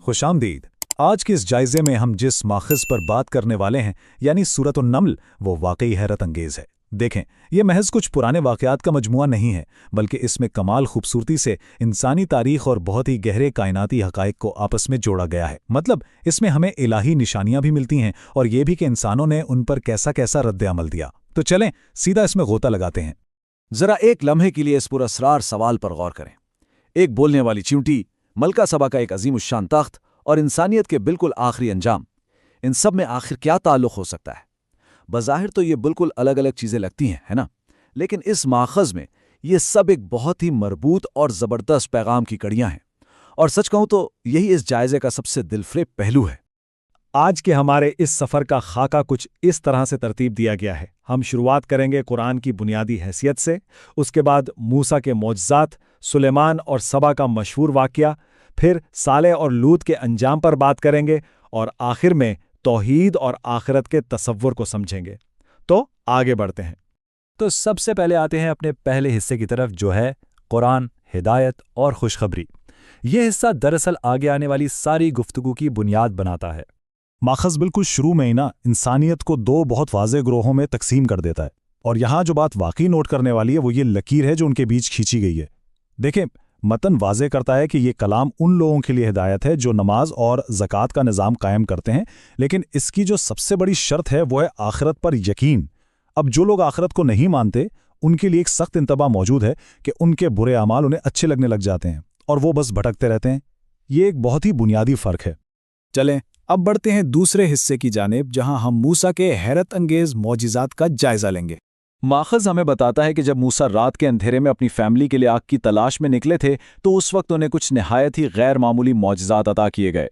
खुशामदीद। आज के इस जायजे में हम जिस माखज़ पर बात करने वाले हैं यानी सूरत अन-नम्ल, वो वाकई हैरत अंगेज़ है। देखें, ये महज कुछ पुराने वाक़यात का मजमुआ नहीं है, बल्कि इसमें कमाल खूबसूरती से इंसानी तारीख़ और बहुत ही गहरे कायनाती हक़ाइक़ को आपस में जोड़ा गया है। मतलब इसमें हमें इलाही निशानियां भी मिलती हैं और ये भी कि इंसानों ने उन पर कैसा कैसा रद्द-ए-अमल दिया। तो चलें सीधा इसमें गोता लगाते हैं। जरा एक लम्हे के लिए इस पुरस्रार सवाल पर गौर करें। एक बोलने वाली चींटी, मलका सबा का एक अजीमुश्शान तख्त और इंसानियत के बिल्कुल आखिरी अंजाम, इन सब में आखिर क्या ताल्लुक़ हो सकता है? बज़ाहिर तो ये बिल्कुल अलग अलग चीज़ें लगती हैं, है ना? लेकिन इस माखज़ में ये सब एक बहुत ही मरबूत और ज़बरदस्त पैगाम की कड़ियाँ हैं। और सच कहूँ तो यही इस जायज़े का सबसे दिलफरेब पहलू है। आज के हमारे इस सफ़र का खाका कुछ इस तरह से तरतीब दिया गया है। हम शुरुआत करेंगे कुरान की बुनियादी हैसियत से, उसके बाद मूसा के मौजज़ात, सुलेमान और सबा का मशहूर वाक़या, फिर सालेह और लूत के अंजाम पर बात करेंगे और आखिर में तौहीद और आखिरत के तसव्वुर को समझेंगे। तो आगे बढ़ते हैं। तो सबसे पहले आते हैं अपने पहले हिस्से की तरफ, जो है कुरान, हिदायत और खुशखबरी। यह हिस्सा दरअसल आगे आने वाली सारी गुफ्तगू की बुनियाद बनाता है। माखज़ बिल्कुल शुरू में ही ना इंसानियत को दो बहुत वाज़ेह ग्रोहों में तकसीम कर देता है, और यहाँ जो बात वाकई नोट करने वाली है वो ये लकीर है जो उनके बीच खींची गई है। देखें, मतन वाज़ेह करता है कि ये कलाम उन लोगों के लिए हिदायत है जो नमाज और ज़कात का निज़ाम कायम करते हैं, लेकिन इसकी जो सबसे बड़ी शर्त है वो है आखिरत पर यकीन। अब जो लोग आखिरत को नहीं मानते, उनके लिए एक सख्त इंतबा मौजूद है कि उनके बुरे अमाल उन्हें अच्छे लगने लग जाते हैं और वो बस भटकते रहते हैं। ये एक बहुत ही बुनियादी फ़र्क है। चलें अब बढ़ते हैं दूसरे हिस्से की जानिब, जहां हम मूसा के हैरत अंगेज मौजिज़ात का जायजा लेंगे। माखज़ हमें बताता है कि जब मूसा रात के अंधेरे में अपनी फैमिली के लिए आग की तलाश में निकले थे, तो उस वक्त उन्हें कुछ निहायत ही गैर मामूली मौजिज़ात अता किए गए।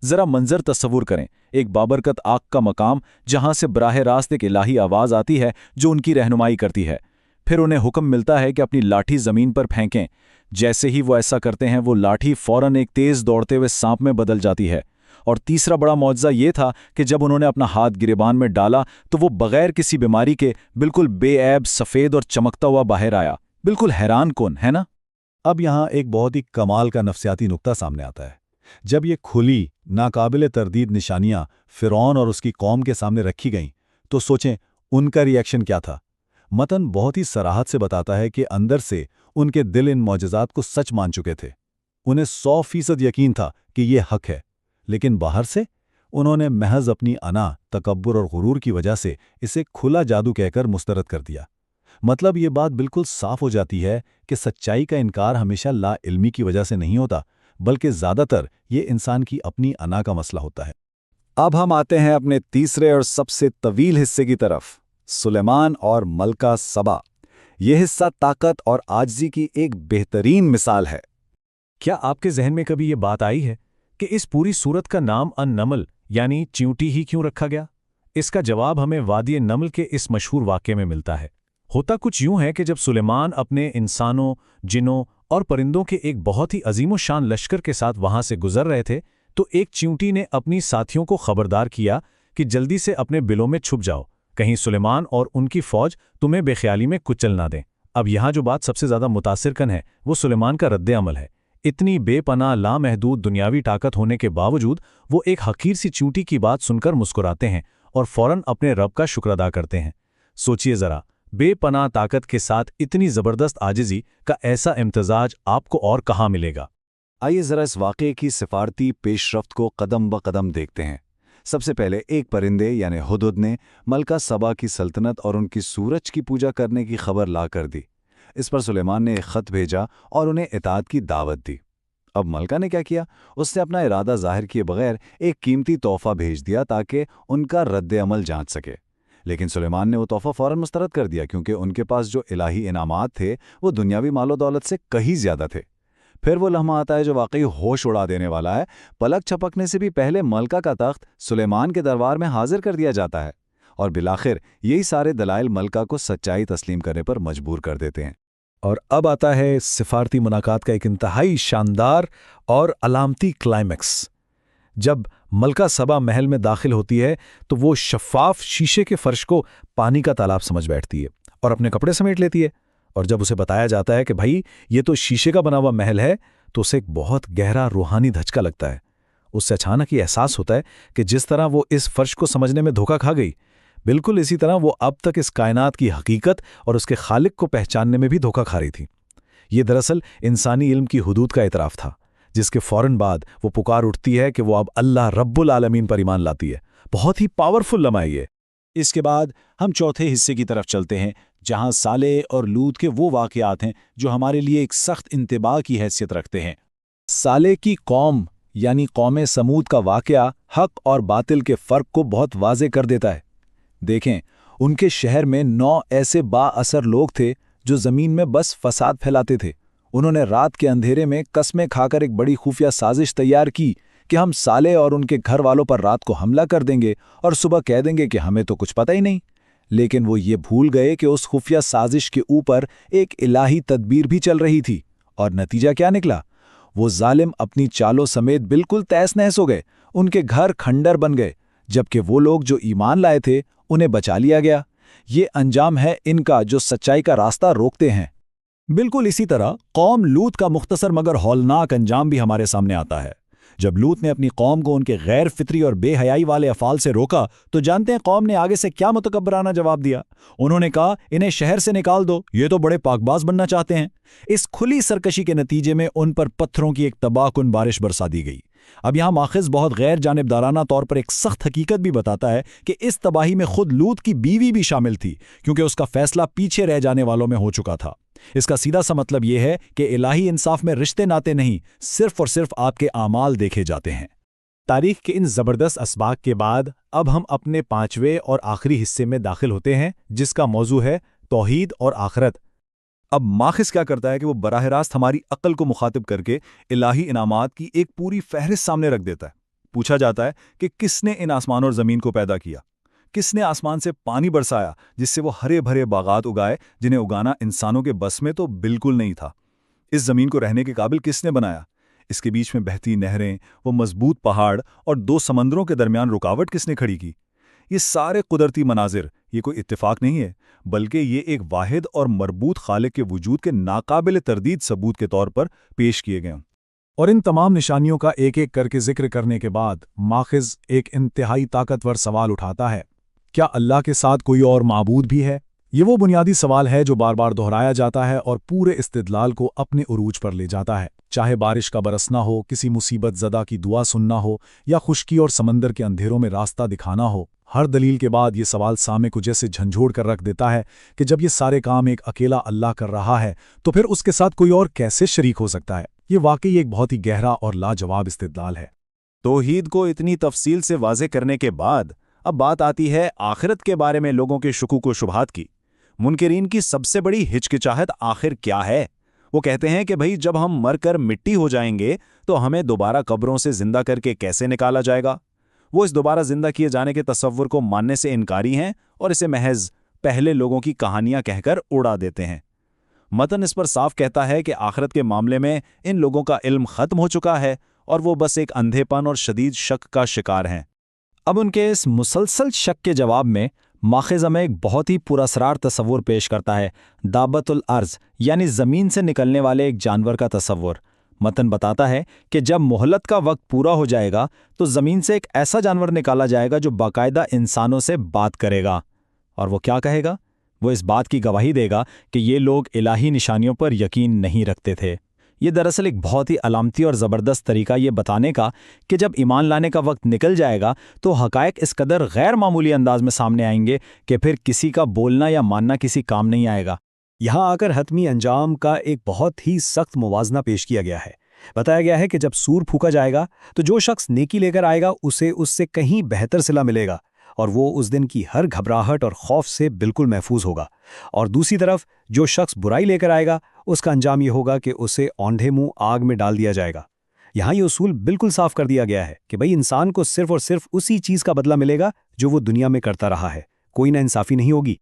ज़रा मंजर तस्वुर करें, एक बाबरकत आग का मकाम जहां से बराह रास्त एक इलाही आवाज़ आती है जो उनकी रहनुमाई करती है। फिर उन्हें हुक्म मिलता है कि अपनी लाठी ज़मीन पर फेंकें। जैसे ही वो ऐसा करते हैं, वो लाठी फ़ौरन एक तेज़ दौड़ते हुए सांप में बदल जाती है। और तीसरा बड़ा मौजज़ा ये था कि जब उन्होंने अपना हाथ गिरेबान में डाला तो वो बगैर किसी बीमारी के बिल्कुल बेऐब, सफ़ेद और चमकता हुआ बाहर आया। बिल्कुल हैरान कौन, है ना? अब यहाँ एक बहुत ही कमाल का नफ्सियाती नुक्ता सामने आता है। जब ये खुली, नाकाबिले तरदीद निशानियां फ़िरौन और उसकी कौम के सामने रखी गईं, तो सोचें उनका रिएक्शन क्या था। मतन बहुत ही सराहत से बताता है कि अंदर से उनके दिल इन मौजज़ात को सच मान चुके थे। उन्हें 100% यकीन था कि ये हक है, लेकिन बाहर से उन्होंने महज अपनी अना, तकब्बुर और गुरूर की वजह से इसे खुला जादू कहकर मुस्तरद कर दिया। मतलब ये बात बिल्कुल साफ हो जाती है कि सच्चाई का इनकार हमेशा ला इल्मी की वजह से नहीं होता, बल्कि ज़्यादातर ये इंसान की अपनी अना का मसला होता है। अब हम आते हैं अपने तीसरे और सबसे तवील हिस्से की तरफ, सुलेमान और मलका सबा। यह हिस्सा ताकत और आजिज़ी की एक बेहतरीन मिसाल है। क्या आपके जहन में कभी ये बात आई है कि इस पूरी सूरत का नाम अन-नम्ल यानी चींटी ही क्यों रखा गया? इसका जवाब हमें वादी नम्ल के इस मशहूर वाक़े में मिलता है। होता कुछ यूं है कि जब सुलेमान अपने इंसानों, जिनों और परिंदों के एक बहुत ही अजीमोशान लश्कर के साथ वहां से गुजर रहे थे, तो एक चींटी ने अपनी साथियों को खबरदार किया कि जल्दी से अपने बिलों में छुप जाओ, कहीं सुलेमान और उनकी फौज तुम्हें बेख्याली में कुचल ना दें। अब यहाँ जो बात सबसे ज़्यादा मुतासिरकन है वो सुलेमान का रद्द-ए-अमल है। इतनी बेपनाह लामहदूद दुनियावी ताकत होने के बावजूद वो एक हकीर सी चींटी की बात सुनकर मुस्कुराते हैं और फौरन अपने रब का शुक्र अदा करते हैं। सोचिए ज़रा, बेपनाह ताकत के साथ इतनी ज़बरदस्त आजिज़ी का ऐसा इम्तिजाज आपको और कहाँ मिलेगा? आइए ज़रा इस वाक़े की सिफारती पेशरफ्त को कदम ब कदम देखते हैं। सबसे पहले एक परिंदे यानी हुदहुद ने मलका सबा की सल्तनत और उनकी सूरज की पूजा करने की खबर ला कर दी। इस पर सुलेमान ने एक ख़त भेजा और उन्हें इताअत की दावत दी। अब मलका ने क्या किया? उसने अपना इरादा ज़ाहिर किए बगैर एक कीमती तोहफ़ा भेज दिया ताकि उनका रद्द-ए-अमल जांच सके। लेकिन सुलेमान ने वो तोहफ़ा फ़ौरन मुस्तरद कर दिया, क्योंकि उनके पास जो इलाही इनामात थे वो दुनियावी मालो दौलत से कहीं ज़्यादा थे। फिर वो लम्हा आता है जो वाकई होश उड़ा देने वाला है। पलक छपकने से भी पहले मलका का तख्त सुलेमान के दरबार में हाजिर कर दिया जाता है, और बिलाखिर यही सारे दलाइल मलका को सच्चाई तस्लीम करने पर मजबूर कर देते हैं। और अब आता है सिफारती मुलाकात का एक इंतहाई शानदार और अलामती क्लाइमैक्स। जब मलका सबा महल में दाखिल होती है तो वो शफ़ाफ शीशे के फर्श को पानी का तालाब समझ बैठती है और अपने कपड़े समेट लेती है। और जब उसे बताया जाता है कि भाई ये तो शीशे का बना हुआ महल है, तो उसे एक बहुत गहरा रूहानी धचका लगता है। اس سے اچانک یہ احساس ہوتا ہے کہ جس طرح وہ اس فرش کو سمجھنے میں دھوکہ کھا گئی، بالکل اسی طرح وہ اب تک اس کائنات کی حقیقت اور اس کے خالق کو پہچاننے میں بھی دھوکہ کھا رہی تھی۔ یہ دراصل انسانی علم کی حدود کا اعتراف تھا، جس کے فوراً بعد وہ پکار اٹھتی ہے کہ وہ اب اللہ رب العالمین پر ایمان لاتی ہے۔ بہت ہی پاورفل لمحہ یہ۔ اس کے بعد ہم چوتھے حصے کی طرف چلتے ہیں، جہاں صالح اور لوط کے وہ واقعات ہیں جو ہمارے لیے ایک سخت انتباہ کی حیثیت رکھتے ہیں۔ صالح کی قوم یعنی قوم سمود کا واقعہ حق اور باطل کے فرق کو بہت واضح کر دیتا ہے۔ دیکھیں، ان کے شہر میں 9 ایسے با اثر لوگ تھے جو زمین میں بس فساد پھیلاتے تھے۔ انہوں نے رات کے اندھیرے میں قسمیں کھا کر ایک بڑی خفیہ سازش تیار کی کہ ہم صالح اور ان کے گھر والوں پر رات کو حملہ کر دیں گے اور صبح کہہ دیں گے کہ ہمیں تو کچھ پتہ ہی نہیں۔ لیکن وہ یہ بھول گئے کہ اس خفیہ سازش کے اوپر ایک الہی تدبیر بھی چل رہی تھی، اور نتیجہ کیا نکلا؟ وہ ظالم اپنی چالوں سمیت بالکل تہس نہس ہو گئے، ان کے گھر کھنڈر بن گئے، جبکہ وہ لوگ جو ایمان لائے تھے انہیں بچا لیا گیا۔ یہ انجام ہے ان کا جو سچائی کا راستہ روکتے ہیں۔ بالکل اسی طرح قوم لوط کا مختصر مگر ہولناک انجام بھی ہمارے سامنے آتا ہے۔ جب لوط نے اپنی قوم کو ان کے غیر فطری اور بے حیائی والے افعال سے روکا تو جانتے ہیں قوم نے آگے سے کیا متکبرانہ جواب دیا؟ انہوں نے کہا، انہیں شہر سے نکال دو، یہ تو بڑے پاک باز بننا چاہتے ہیں۔ اس کھلی سرکشی کے نتیجے میں ان پر پتھروں کی ایک تباہ کن بارش برسا دی گئی۔ اب یہاں ماخذ بہت غیر جانبدارانہ طور پر ایک سخت حقیقت بھی بتاتا ہے کہ اس تباہی میں خود لوط کی بیوی بھی شامل تھی، کیونکہ اس کا فیصلہ پیچھے رہ جانے والوں میں ہو چکا تھا۔ اس کا سیدھا سا مطلب یہ ہے کہ الہی انصاف میں رشتے ناتے نہیں، صرف اور صرف آپ کے اعمال دیکھے جاتے ہیں۔ تاریخ کے ان زبردست اسباق کے بعد اب ہم اپنے 5ویں اور آخری حصے میں داخل ہوتے ہیں، جس کا موضوع ہے توحید اور آخرت۔ اب ماخذ کیا کرتا ہے کہ وہ براہ راست ہماری عقل کو مخاطب کر کے الہی انعامات کی ایک پوری فہرست سامنے رکھ دیتا ہے۔ پوچھا جاتا ہے کہ کس نے ان آسمان اور زمین کو پیدا کیا؟ کس نے آسمان سے پانی برسایا جس سے وہ ہرے بھرے باغات اگائے جنہیں اگانا انسانوں کے بس میں تو بالکل نہیں تھا؟ اس زمین کو رہنے کے قابل کس نے بنایا؟ اس کے بیچ میں بہتی نہریں، وہ مضبوط پہاڑ اور 2 سمندروں کے درمیان رکاوٹ کس نے کھڑی کی؟ یہ سارے قدرتی مناظر یہ کوئی اتفاق نہیں ہے، بلکہ یہ ایک واحد اور مربوط خالق کے وجود کے ناقابل تردید ثبوت کے طور پر پیش کیے گئے ہیں۔ اور ان تمام نشانیوں کا ایک ایک کر کے ذکر کرنے کے بعد ماخذ ایک انتہائی طاقتور سوال اٹھاتا ہے، کیا اللہ کے ساتھ کوئی اور معبود بھی ہے؟ یہ وہ بنیادی سوال ہے جو بار بار دہرایا جاتا ہے اور پورے استدلال کو اپنے عروج پر لے جاتا ہے، چاہے بارش کا برسنا ہو، کسی مصیبت زدہ کی دعا سننا ہو، یا خشکی اور سمندر کے اندھیروں میں راستہ دکھانا ہو۔ ہر دلیل کے بعد یہ سوال سامع کو جیسے جھنجھوڑ کر رکھ دیتا ہے کہ جب یہ سارے کام ایک اکیلا اللہ کر رہا ہے تو پھر اس کے ساتھ کوئی اور کیسے شریک ہو سکتا ہے؟ یہ واقعی ایک بہت ہی گہرا اور لاجواب استدلال ہے۔ توحید کو اتنی تفصیل سے واضح کرنے کے بعد اب بات آتی ہے آخرت کے بارے میں لوگوں کے شکوک و شبہات کی۔ منکرین کی سب سے بڑی ہچکچاہٹ آخر کیا ہے؟ وہ کہتے ہیں کہ بھئی جب ہم مر کر مٹی ہو جائیں گے تو ہمیں دوبارہ قبروں سے زندہ کر کے کیسے نکالا جائے گا؟ وہ اس دوبارہ زندہ کیے جانے کے تصور کو ماننے سے انکاری ہیں اور اسے محض پہلے لوگوں کی کہانیاں کہہ کر اڑا دیتے ہیں۔ متن اس پر صاف کہتا ہے کہ آخرت کے معاملے میں ان لوگوں کا علم ختم ہو چکا ہے اور وہ بس ایک اندھے پن اور شدید شک کا شکار ہیں۔ اب ان کے اس مسلسل شک کے جواب میں ماخذ ہمیں ایک بہت ہی پراسرار تصور پیش کرتا ہے، دابت الارض یعنی زمین سے نکلنے والے ایک جانور کا تصور۔ متن بتاتا ہے کہ جب مہلت کا وقت پورا ہو جائے گا تو زمین سے ایک ایسا جانور نکالا جائے گا جو باقاعدہ انسانوں سے بات کرے گا۔ اور وہ کیا کہے گا؟ وہ اس بات کی گواہی دے گا کہ یہ لوگ الہی نشانیوں پر یقین نہیں رکھتے تھے۔ یہ دراصل ایک بہت ہی علامتی اور زبردست طریقہ یہ بتانے کا کہ جب ایمان لانے کا وقت نکل جائے گا تو حقائق اس قدر غیر معمولی انداز میں سامنے آئیں گے کہ پھر کسی کا بولنا یا ماننا کسی کام نہیں آئے گا۔ یہاں آ کر حتمی انجام کا ایک بہت ہی سخت موازنہ پیش کیا گیا ہے۔ بتایا گیا ہے کہ جب سور پھونکا جائے گا تو جو شخص نیکی لے کر آئے گا اسے اس سے کہیں بہتر صلہ ملے گا اور وہ اس دن کی ہر گھبراہٹ اور خوف سے بالکل محفوظ ہوگا، اور دوسری طرف جو شخص برائی لے کر آئے گا اس کا انجام یہ ہوگا کہ اسے اوندھے منہ آگ میں ڈال دیا جائے گا۔ یہاں یہ اصول بالکل صاف کر دیا گیا ہے کہ بھئی انسان کو صرف اور صرف اسی چیز کا بدلہ ملے گا جو وہ دنیا میں کرتا رہا ہے، کوئی نہ انصافی نہیں ہوگی۔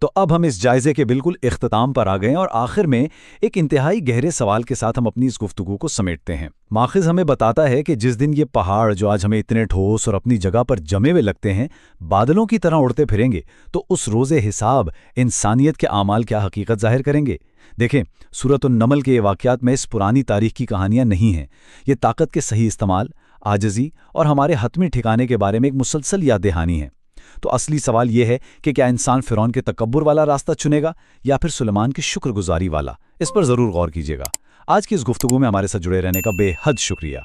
تو اب ہم اس جائزے کے بالکل اختتام پر آ گئے اور آخر میں ایک انتہائی گہرے سوال کے ساتھ ہم اپنی اس گفتگو کو سمیٹتے ہیں۔ ماخذ ہمیں بتاتا ہے کہ جس دن یہ پہاڑ جو آج ہمیں اتنے ٹھوس اور اپنی جگہ پر جمے ہوئے لگتے ہیں بادلوں کی طرح اڑتے پھریں گے تو اس روز حساب انسانیت کے اعمال کیا حقیقت ظاہر کریں گے۔ دیکھیں، سورۃ النمل کے یہ واقعات میں اس پرانی تاریخ کی کہانیاں نہیں ہیں، یہ طاقت کے صحیح استعمال، आजिज़ी और हमारे हतमी ठिकाने के बारे में एक मुसलसल याद दहानी है। तो असली सवाल यह है कि क्या इंसान फ़िरौन के तकब्बुर वाला रास्ता चुनेगा या फिर सुलेमान की शुक्रगुजारी वाला? इस पर ज़रूर गौर कीजिएगा। आज की इस गुफ्तगू में हमारे साथ जुड़े रहने का बेहद शुक्रिया।